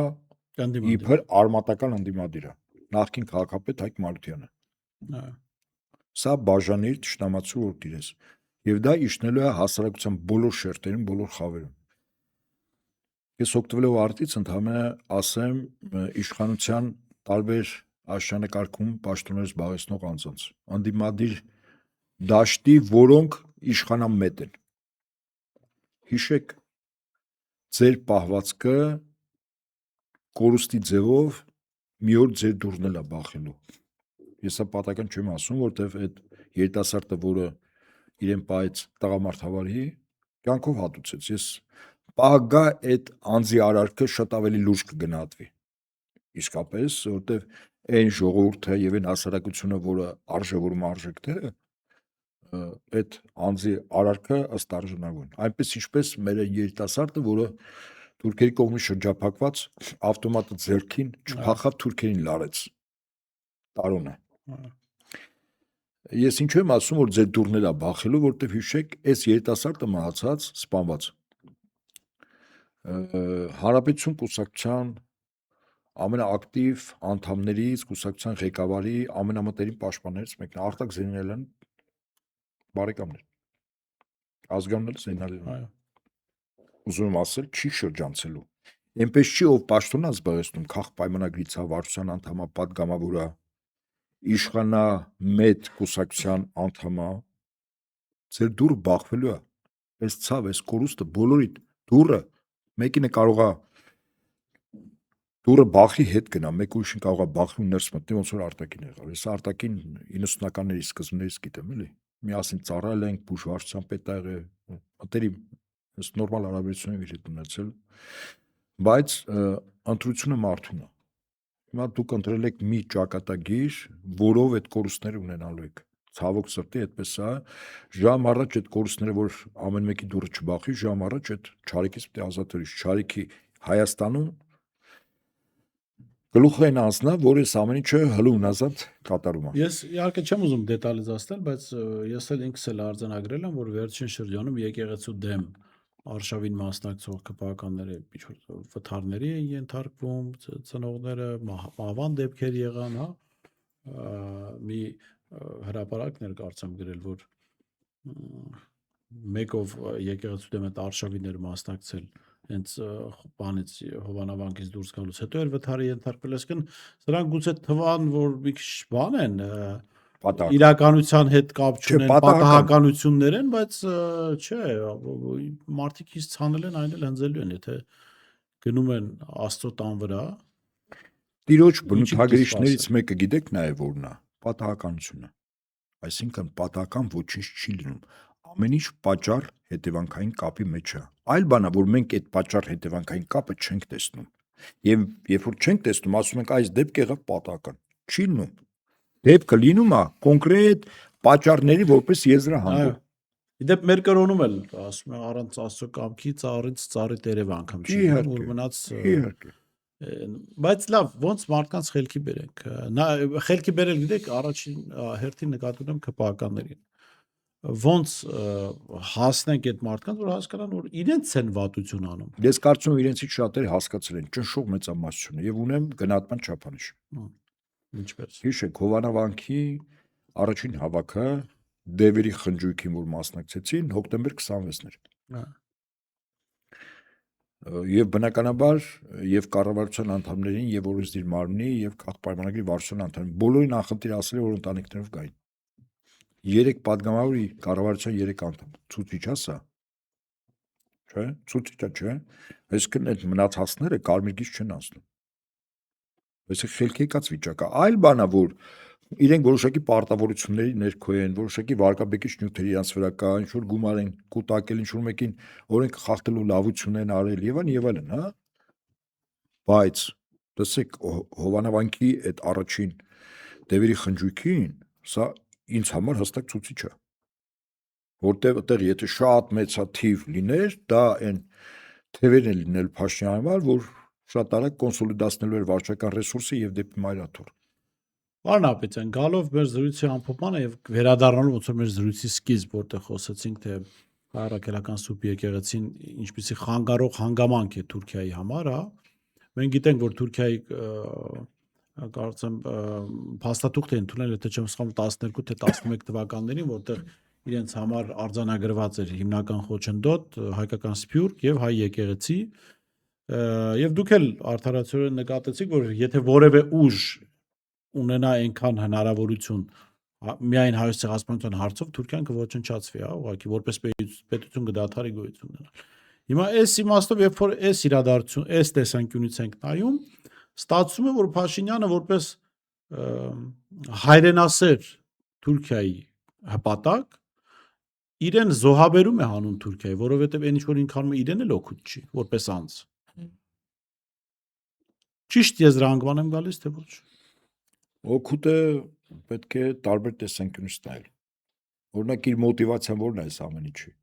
իբր արմատական ընդդիմադիր է, նախկին քաղաքապետ Հայկ Մարությանը։ Սա բաժանիր թշնամացու որ տիրես։ Եվ դա իջնելու է հասարակության բոլոր շերտերին, բոլոր խավերում։ Ես օգտվելով արդից ընդհանրապես ասեմ իշխանության տարբեր աշճանկարքում պաշտոններ զբաղեցնող անձանց, ընդդիմադիր դաշտի, որոնք իշխանամետ են։ Հիշեք, ձեր պահվածքը կորուստի ձևով մի օր ձեր դուրն էլ է բախելու։ Ես սա պատական չեմ ասում, որտեվ այդ երիտասարդը, որը իրեն պահեց տղամարդավարի, կյանքով հատուցեց։ Ես պահագա այդ անձի արարքը շատ ավելի լուրջ կգնահատվի։ Իսկապես, որտեվ այն ժողովուրդը եւ այն հասարակությունը, որը արժևորում արժեքները, այդ անձի արարքը ըստ արժանավորն։ Այնպես ինչպես մեր երիտասարդը, որը թուրքերի կողմից շրջափակված ավտոմատը ձեռքին չփախավ թուրքերին լարեց։ Տարոն է։ Ես ինչու եմ ասում, որ ձեր դուրն էլ է բախելու, որտեվ հիշեք, այս երիտասարդը մահացած, սպանված։ Հանրապետություն կուսակցության ամենաակտիվ անդամներից, կուսակցության ղեկավարի ամենամտերիմ պաշտպաններից մեկն է Արտակ Զեյնալյան բարեկամներ։ Ազգանունը Զեյնալյան։ Ուզում եմ ասել, չի շրջանցելու։ Այնպես չի, ով պաշտոն է զբաղեցնում, քաղ պայմանագրի ցավարության անդամա պատգամավորը, իշխանամետ կուսակցության անդամա, ձեր դուրը բախվելու է։ Այս ցավ, այս կորուստը բոլորիդ դուրը մեկինը կարող է դուրը բախի հետ գնա, մեկ ուրիշին կարող է բախի ու ներս մտնի, ոնց որ Արտակին եղավ։ Ես Արտակին 90-ականների սկզբներից գիտեմ, էլի։ Միասին ծառայել ենք, բուժվարչության պետ ա եղել, մտերիմ, ես նորմալ հարաբերություն եմ իր հետ ունեցել, բայց ընտրությունը մարդուն է։ Հիմա դուք ընտրել եք մի ճակատագիր, որով այդ կորուստները ունենալու եք։ Ցավոք սրտի այդպես է, ժամ առաջ այդ կորուստները, որ ամեն մեկի դուրը չբախի, ժամ առաջ այդ ճարիքից պետք է ազատ լինի։ Ճարիքի Հայաստանում գլուխը այն անձնա, որ այս ամեն ինչը հլունազատ կատարում է։ Ես իհարկե չեմ ուզում դետալիզացնել, բայց ես էլ ինքս էլ արձանագրել եմ, որ վերջին շրջանում եկեղեցու դեմ արշավին մասնակցող քպականները վթարների են ենթարկվում, ծնողները մահվան դեպքեր եղան, հա։ Մի հրապարակներ կարծեմ գրել, որ մեկով եկեղեցու դեմ այդ արշավին էր մասնակցել հենց բանից Հովանավանկից դուրս գալուց հետո էր վթարի ենթարկվել, այսինքն սրանք գուցե թվան, որ մի քիչ բան են, Պատահական։ իրականության հետ կապ չունեն, պատահական։ պատահականություններ են, բայց չէ, մարդիկ իսկ ցանել են, այն էլ հնձելու են, եթե գնում են Աստծո տան վրա, Տիրոջ ինչի պիտի բնութագրիչներից սպասեն։ մեկը գիտեք նաև որն է, պատահականությունը։ Այսինքն պատահական ոչինչ չի լինում։ Ամեն ինչ պատճառ հետևանքային կապի մեջ է։ Այլ բան է, որ մենք այդ պատճառ հետևանքային կապը չենք տեսնում։ Եվ երբ որ չենք տեսնում, ասում ենք այս դեպքը եղավ պատահական։ Չի լինում։ Դեպքը լինում է կոնկրետ պատճառների որպես Այո։ եզրահանգում։ Իդեպ մեր կրոնում էլ ասում են առանց Աստծո կամքի ծառից ծառի տերև անգամ չի լինում, որ մնաց Իհարկե։ բայց լավ, ոնց մարդկանց խելքի բերենք։ Նա խելքի բերել գիտեք, առաջին հերթին նկատի ունեմ ԿՊԱ-ականներին։ Ոնց հասնենք այդ մարդկանց, որ հասկանան, որ իրենց են վատություն անում։ Ես կարծում եմ իրենցից շատերը հասկացել են ճնշող մեծամասնությունը եւ ունեմ գնահատման չափանիշ։ Ինչպես։ Հիշեք Հովանավանքի առաջին հավաքը Դևերի խնջույքին, որ մասնակցեցին, հոկտեմբեր 26-ն էր։ Եվ բնականաբար եւ կառավարության անդամներին եւ օրենսդիր մարմնի եւ քաղաք պայմանագրի վարչության անդամներին բոլորին անխտիր ասել որ ընտանիքներով գային։ 3 падգամավորի կառավարության 3 անդամ ցուցիչ է սա։ Չէ՞, ցուցիչ է, չէ՞։ Այսինքն այդ մնացածները կարմիր գիծ չեն անցնում։ Այսինքն խելքի եկած վիճակ է։ Այլ բան է, որ իրենք որոշակի պարտավորությունների ներքո են, որոշակի վարկաբեկիչ նյութերի իրանց վրա կա, ինչ որ գումար են կուտակել, ինչ որ մեկին օրենք խախտելու լավություն են արել եւ այլն, հա։ Բայց տեսեք Հովանավանքի այդ առաջին Դևերի խնջույքին սա ինձ համար հստակ ցուցիչ է։ Որտեղ այդտեղ եթե շատ մեծ թիվ լիներ, դա այն թևերն են լինել Փաշինյանի համար, որ շատ արագ կոնսոլիդացնելու էր վարչական ռեսուրսը եւ դեպի մայրաթուր։ Պարոն Ապետյան, գալով մեր զրույցի ամփոփմանը եւ վերադառնալով ոնց որ մեր զրույցի սկիզբ, որտեղ խոսեցինք թե հայրաքելական սուպ եկեղեցին ինչպիսի խանգարող հանգամանք է Թուրքիայի համար, հա։ Մենք գիտենք, որ Թուրքիայի կարծեմ փաստաթուղթ է ընդունել, եթե չեմ սխալվում 12 թե 11 թվականներին, որտեղ իրենց համար արձանագրված էր հիմնական խոչընդոտ, հայկական սփյուռք եւ հայ եկեղեցի, եւ դուք էլ արդարացիորեն նկատեցիք, որ եթե որևէ ուժ ունենա այնքան հնարավորություն միայն հայոց ցեղասպանության հարցով Թուրքիան կոչնչացվի, հա, ուղղակի որպես պետություն կդադարի գոյություն ունենալ։ Հիմա այս իմաստով, երբ որ այս իրադարձություն, այս տեսանկյունից ենք նայում, ստացվում է, որ Փաշինյանը որպես հայրենասեր Թուրքիայի հպատակ իրեն զոհաբերում է հանուն Թուրքիայի, որովհետև այն ինչ որ ինքան իրեն էլ օգուտ չի, որպես անձ։ Ճիշտ եզրահանգման եմ գալիս, թե ոչ։ Օգուտը պետք է տարբեր տեսանկյունից նայել։ Օրինակ իր մոտիվացիան որն է այս ամեն ինչի։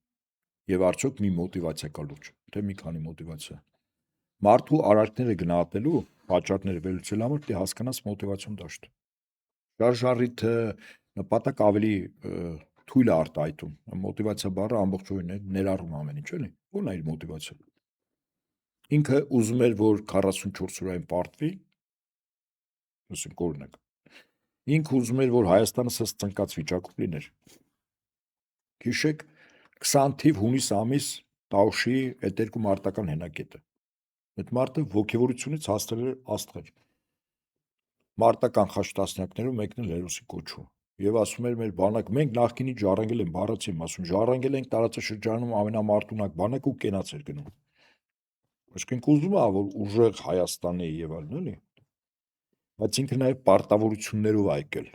Եվ արդյոք մի մոտիվացիա կա լուրջ, թե մի քանի մոտիվացիա։ Մարդու արարքները գնահատելու, պատճառները վերլուծելու համար պետք է հասկանաս մոտիվացիոն դաշտ։ Շարժառիթը նպատակ ավելի թույլ է արտահայտում։ Մոտիվացիա բառը ամբողջովին է ներառում ամեն ինչ, էլի։ Ո՞րն է իր մոտիվացիան։ Ինքը ուզում էր, որ 44 օրային պարտվի, ասենք օրինակ։ Ինքը ուզում էր, որ Հայաստանը սս ծնկած վիճակում լիներ։ Հիշեք 20 թիվ հունիս ամիս Տաուշի այդ երկու մարտական հենակետը։ Այդ մարտը ոգևորությունից հաստրել էր աստղեր։ Մարտական խաչտասնյակներում մեկն էլ հերոսի կոչում։ Եվ ասում էր մեր բանակ, մենք նախկինի ժառանգել ենք, բառացի եմ ասում, ժառանգել ենք տարածաշրջանում ամենամարտունակ բանակ ու կենաց էր գնում։ Այսինքն ուզում է, որ ուժեղ Հայաստանի եւ այլն, էլի։ Բայց ինքը նաեւ պարտավորություններով այկել։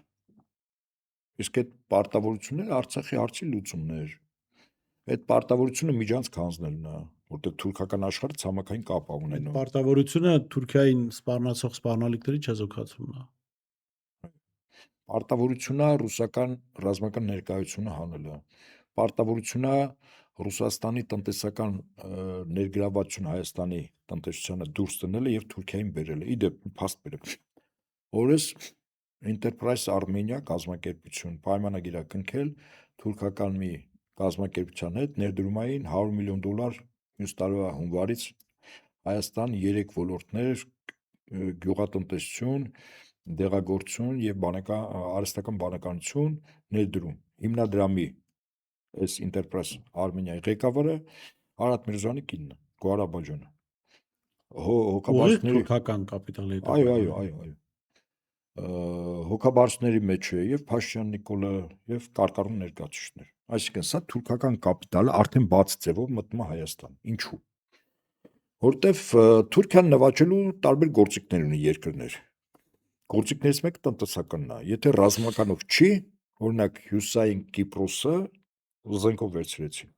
Իսկ այդ պարտավորությունները Արցախի հարցի լուծումն էր։ Այդ պարտավորությունը միջանցք հանձնելն է, որտեղ թուրքական աշխարհը ցամաքային կապ է ունենում։ Պարտավորությունը Թուրքիային սպառնացող սպառնալիքների չեզոքացումն է։ Պարտավորությունը ռուսական ռազմական ներկայությունը հանելը։ Պարտավորությունը Ռուսաստանի տնտեսական ներգրավվածությունը Հայաստանի տնտեսությանը դուրս տնելը եւ Թուրքիային բերելը։ Իդեպ փաստ բերեք։ Օրես Enterprise Armenia կազմակերպություն պայմանագիր է կնքել թուրքական մի կազմակերպության հետ ներդրումային $100 միլիոն մյուս տարվա հունվարից Հայաստան 3 ոլորտներ գյուղատնտեսություն, դեղագործություն եւ արհեստական բանականություն ներդրում։ Հիմնադրամի այս Enterprise Armenia-ի ղեկավարը Արադ Միրզոյանի կինն է, Գոհար Աբաջյանը։ Ուղիղ թուրքական կապիտալի հետ։ Այո։ հոգաբարձների մեջ է եւ Փաշինյան Նիկոլը եւ կարկառուն ներկայացուցիչներ։ Այսինքն սա թուրքական կապիտալը արդեն բաց ձևով մտնում է Հայաստան։ Ինչու՞։ Որտեվ Թուրքիան նվաճելու տարբեր գործիքներ ունի երկրներ։ Գործիքներից մեկը տնտեսականն է։ Եթե ռազմականով չի, օրինակ Հյուսային Կիպրոսը զենքով վերցրեցին։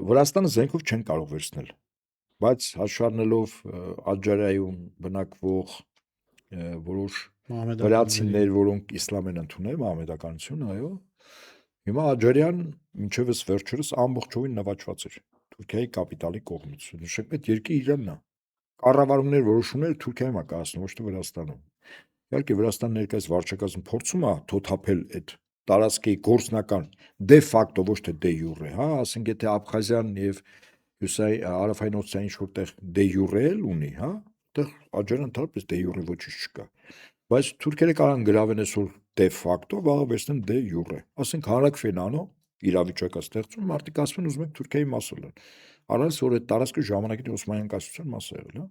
Վրաստանը զենքով չեն կարող վերցնել, բայց հաշվառնելով Աջարիայում բնակվող որոշ վրացիներ, որոնք իսլամ են ընդունել, մահմեդականություն, այո, հիմա Աջարիան մինչևս վերջերս ամբողջովին նվաճված էր Թուրքիայի կապիտալի կողմից։ Նշենք, այդ երկիրը Իրանն է։ Կառավարումներ որոշումները Թուրքիայում է կայացնում, ոչ թե Վրաստանում։ Իհարկե Վրաստան ներկայիս վարչակազմը փորձում է թոթափել այդ տարածքի գործնական դե ֆակտո, ոչ թե դե յուրե, հա, ասենք եթե Աբխազիան եւ Հարավային Օսեան ինչ-որտեղ դե յուրե ունի, հա, այդտեղ Աջարիան ընդհանրապես դե յուրե ոչինչ չկա։ Բայց թուրքերը կարող գրավեն այսօր դե ֆակտո, վաղը վերցնեն դե յուրե։ Ասենք հանրակրվեն անո իրավիճակը ստեղծում, մարդիկ ասում են ուզում եք Թուրքիայի մասը լինել։ Առանց որ այդ տարածքը ժամանակի Օսմանյան կայսրության մասը եղել, հա։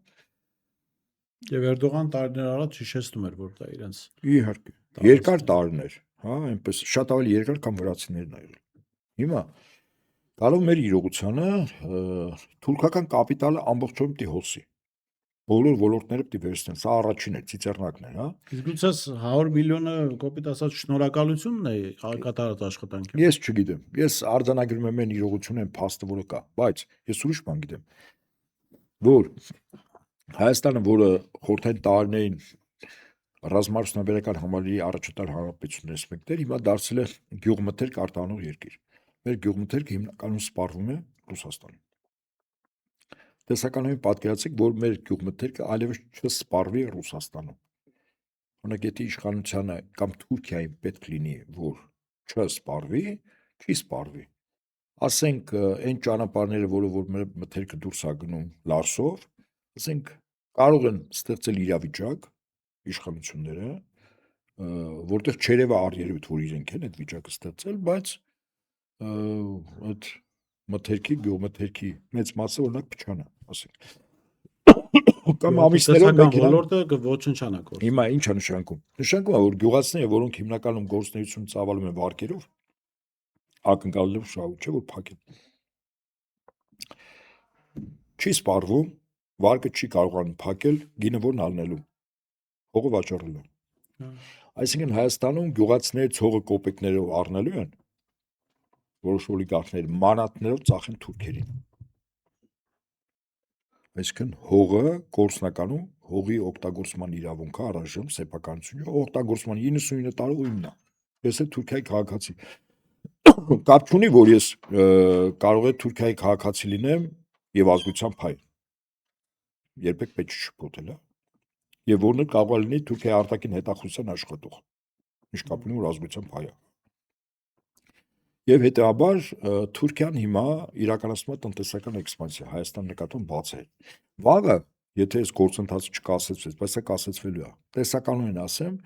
Եվ Էրդողան տարիներ առաջ հիշեցնում էր, որ դա իրենց Իհարկե, երկար տարիներ, հա, այնպես շատ ավելի երկար, քան վրացիներն ա եղել։ Հիմա գալով մեր իրողությանը, թուրքական կապիտալը ամբողջովին պիտի հոսի։ Բոլոր ոլորտները պիտի վերցնեն, սա առաջինն է, ծիծեռնակն է, հա։ Իսկ գուցե 100 միլիոնը կոպիտ ասած շնորհակալությունն է կատարած աշխատանքի։ Ես չգիտեմ, ես արձանագրում եմ այն իրողությունը, այն փաստը, որը կա, բայց ես ուրիշ բան գիտեմ, որ Հայաստանը, որը խորհրդային տարիներին ռազմարդյունաբերական համալիրի առաջատար հանրապետություններից մեկն էր, հիմա դարձել է գյուղմթերք արտահանող երկիր։ Մեր գյուղմթերքը հիմնականում սպառվում է Ռուսաստանում։ Տեսականորեն պատկերացրեք, որ մեր գյուղմթերքը այլևս չսպառվի Ռուսաստանում։ Օրինակ, եթե իշխանությանը կամ Թուրքիային պետք լինի, որ չսպառվի, չի սպառվի։ Ասենք այն ճանապարհները, որ մեր մթերքը դուրս է գնում Լարսով, ասենք կարող են ստեղծել իրավիճակ իշխանությունները, որտեղ չերևա առերևույթ, որ իրենք են այդ վիճակը ստեղծել, բայց այդ մթերքի, գյուղմթերքի մեծ մասը օրինակ փչանա, ասենք։ Կամ ամիսներով մեքենա ոլորտը ոչնչանա կորցնում։ Հիմա ի՞նչ է նշանակում։ Նշանակում է, որ գյուղացիները, որոնք հիմնականում գործունեություն ծավալում են վարկերով, ակնկալելով շահույթ չէ, որ փակեն։ Չի սպառվում, վարկը չի կարողանում փակել, գինը որն ալնելու, հողը վաճառելու։ Այսինքն Հայաստանում գյուղացիները ցողը կոպեկներով առնելու են, որոշ օլիգարխներ մանատներով ծախեն թուրքերին։ Այսինքն հողը գործնականում հողի օգտագործման իրավունքը առայժմ սեփականությունը օգտագործման 99 տարով իմն է։ Ես էլ Թուրքիայի քաղաքացի։ Կապ չունի, որ ես կարող է Թուրքիայի քաղաքացի լինեմ եւ ազգությամբ հայ։ Երբեք պետք չի շփոթել, հա։ Եվ որն էլ կարող է լինի Թուրքիայի արտաքին հետախուզության աշխատող։ Ինչ կապ ունի, որ ազգությամբ հայ է։ Եվ հետեւաբար Թուրքիան հիմա իրականացնում է տնտեսական էքսպանսիա Հայաստան նկատմամբ բացել։ Վաղը, եթե այս գործընթացը չկասեցվեց, բայց սա կասեցվելու է։ Տեսականորեն ասեմ,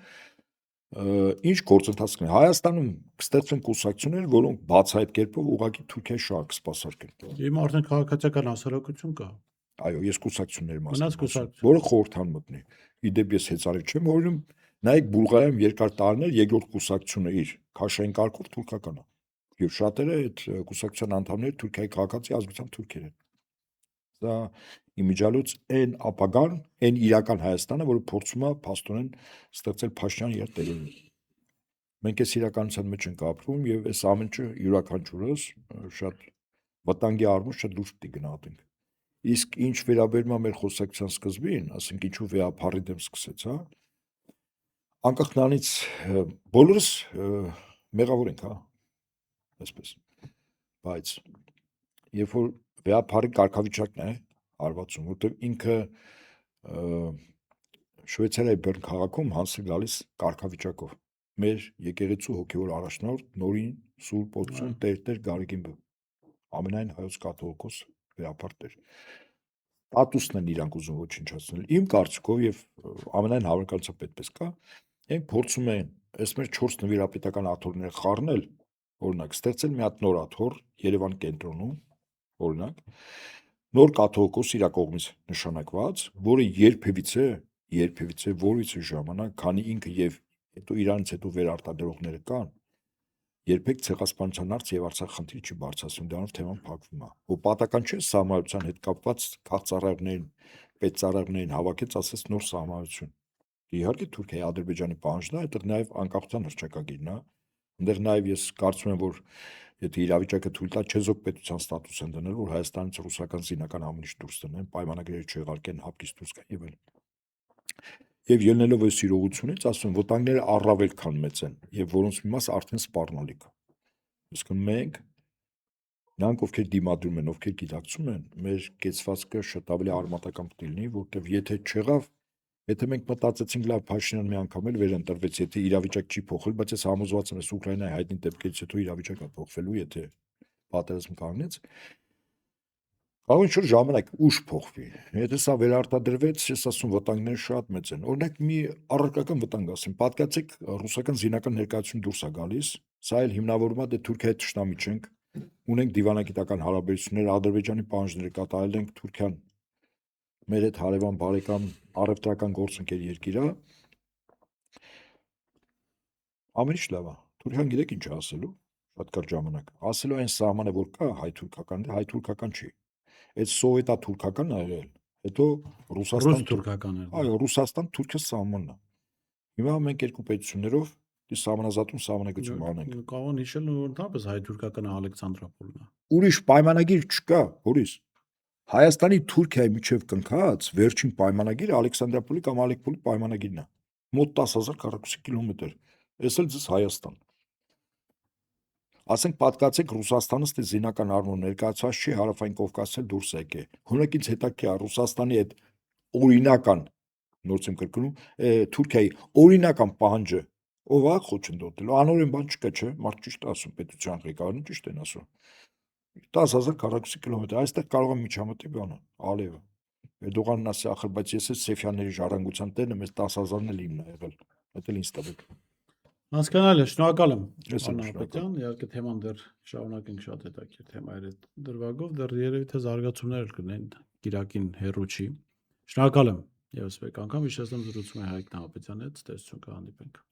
ինչ գործընթաց կլինի։ Հայաստանում կստեղծվեն կուսակցություններ, որոնք բացահայտ կերպով ուղղակի Թուրքիայի շահը կսպասարկեն։ Հիմա արդեն քաղաքացիական հասարակություն կա։ Այո, ես կուսակցությունների Մնաց մասին, կուսակցություն։ որը խորհրդան մտնի։ Իդեպ ես հեծարի չեմ, որում նայեք Բուլղարիայում երկար տարիներ երկրորդ կուսակցությունը իր քաշային կարգով թուրքական է։ Եվ շատերը այդ կուսակցության անդամները Թուրքիայի քաղաքացի ազգությամբ թուրքեր են։ Դա իմիջիալոց այն ապագան, այն իրական Հայաստանը, որը փորձում է փաստորեն ստեղծել Փաշինյան իր տերերին։ Մենք այս իրականության մեջ ենք ապրում եւ այս ամեն ինչը յուրաքանչյուրս շատ վտանգի առումով շատ լուրջ պիտի գնահատենք։ Իսկ ինչ վերաբերում է մեր խոսակցության սկզբին, ասենք ինչու վեհապարի դեմ սկսեց, հա։ Անկախ նրանից բոլորս մեղավոր ենք, հա։ Այսպես։ Բայց երբ որ վեհապարի կարգավիճակն է հարվածում, որտեղ ինքը Շվեյցարիայի Բեռն քաղաքում հանձն գալիս կարգավիճակով։ Մեր եկեղեցու հոգևոր առաջնորդ Նորին Սուրբ Օծուն Տեր Գարեգին ամենայն հայոց կաթողիկոս վեհապար Տեր։ Ստատուսն են իրանք ուզում ոչնչացնել։ Իմ կարծիքով եւ ամենայն հավանականությամբ այդպես կա, ենք փորձում են այս մեր 4 նվիրապետական աթոռները խառնել, օրինակ ստեղծել մի հատ նոր աթոռ Երևան կենտրոնում, օրինակ նոր կաթողիկոս իր կողմից նշանակված, որը երբևիցե երբևիցե որից ժամանակ, քանի ինքը եւ հետո իրանից հետո վերարտադրողները կան, երբեք ցեղասպանության հարց եւ Արցախ խնդիր չի բարձրացնում, դրանով թեման փակվում է։ Ու պատական չէ սահմանության հետ կապված քաղցարարներին, պետծարարներին հավաքեց, ասես նոր սահմանություն։ Իհարկե Թուրքիայի Ադրբեջանի պահանջն է, այդտեղ նաեւ անկախության հռչակագիրն է։ Այնտեղ նաեւ ես կարծում եմ, որ եթե իրավիճակը թույլ տա, չեզոք պետության ստատուս են դնել, որ Հայաստանից ռուսական զինական ամեն ինչ դուրս տնեն, պայմանագրերը չեղարկեն, հապկից դուրս գան եւ այլն։ Եվ ելնելով այս իրողությունից, ասում եմ, վտանգները առավել քան մեծ են, եւ որոնց մի մասը արդեն սպառնալիք է։ Իսկ մենք նրանք, ովքեր դիմադրում են, ովքեր գիտակցում են, մեր կեցվածքը շատ ավելի արմատական պետք է լինի, որտեղ եթե չեղավ, եթե մենք մտածեցինք լավ Փաշինյան մի անգամ էլ վերընտրվեց, եթե իրավիճակ չի փոխել, բայց ես համոզված եմ, ես Ուկրաինայի հայտնի դեպքերից հետո իրավիճակը փոխվելու, եթե պատերազմ կանգնեց, կարող ինչ-որ ժամանակ ուշ փոխվի։ Եթե սա վերարտադրվեց, ես ասում վտանգները շատ մեծ են։ Օրինակ մի առարկական վտանգ ասեմ, պատկացեք ռուսական զինական ներկայություն դուրս է գալիս, սա էլ հիմնավորվում է դե Թուրքիայի ճշտամի չենք, ունենք դիվանագիտական հարաբերություններ, Ադրբեջանի պահանջները կատարել ենք, Թուրքիան մեր հետ հարևան բարեկամ առևտրական գործընկեր երկիր է, ամեն ինչ լավ է։ Թուրքիան գիտեք ինչ է ասելու, շատ կարճ ժամանակ։ Ասելու այն սահմանը, որ կա հայ-թուրքական, հայ-թուրքական չի։ Այդ սովետա-թուրքականն ա եղել, հետո Ռուսաստան, Ռուս-թուրքական էր։ այո, Ռուսաստան-Թուրքիա սահմանն է։ Հիմա մենք երկու պետություններով դի սահմանազատում սահմանագծում անենք։ Կարող են հիշել որ ընդհանրապես հայ-թուրքականը Ալեքսանդրապոլն է։ Ուրիշ պայմանագիր չկա, Բորիս։ Հայաստանի Թուրքիայի միջև կնքած վերջին պայմանագիրը Ալեքսանդրապոլի կամ Ալեկպոլի պայմանագիրն է։ Մոտ 10,000 քառակուսի կիլոմետր։ Էս էլ ձեզ Հայաստան։ Ասենք պատկացեք Ռուսաստանը ստե զինական առումով ներկայացած չի, հարավային Կովկասից դուրս է եկել։ Հունակ ինձ հետաքրքիր է Ռուսաստանի այդ օրինական նորից եմ կրկնում, Թուրքիայի օրինական պահանջը ով է խոչընդոտելու, անօրեն բան չկա, չէ՞, մարդ ճիշտ է ասում, պետության ղեկավարն ճիշտ են ասում։ 10,000 քառակուսի կիլոմետր, այստեղ կարող եմ միջամտի բանը, Ալիևը։ Էրդողանն ասի, ախր, բայց ես էլ Սեֆյանների ժառանգության տերն եմ, այս 10,000-ն էլ իմն է եղել։ Դա էլ ինձ տվեք։ Հասկանալի է, շնորհակալ եմ։ Ես եմ Անապետյան, իհարկե թեման դեռ շարունակենք շատ հետաքրքիր թեմայր այդ դրվագով, դեռ երևի թե զարգացումներ կլինեն Կիրակին հերրու չի։ Շնորհակալ եմ։ Եվս մեկ անգամ հիշեցնեմ զրուցում է Հայկ Նահապետյանի հետ, տեսություն կհանդիպենք։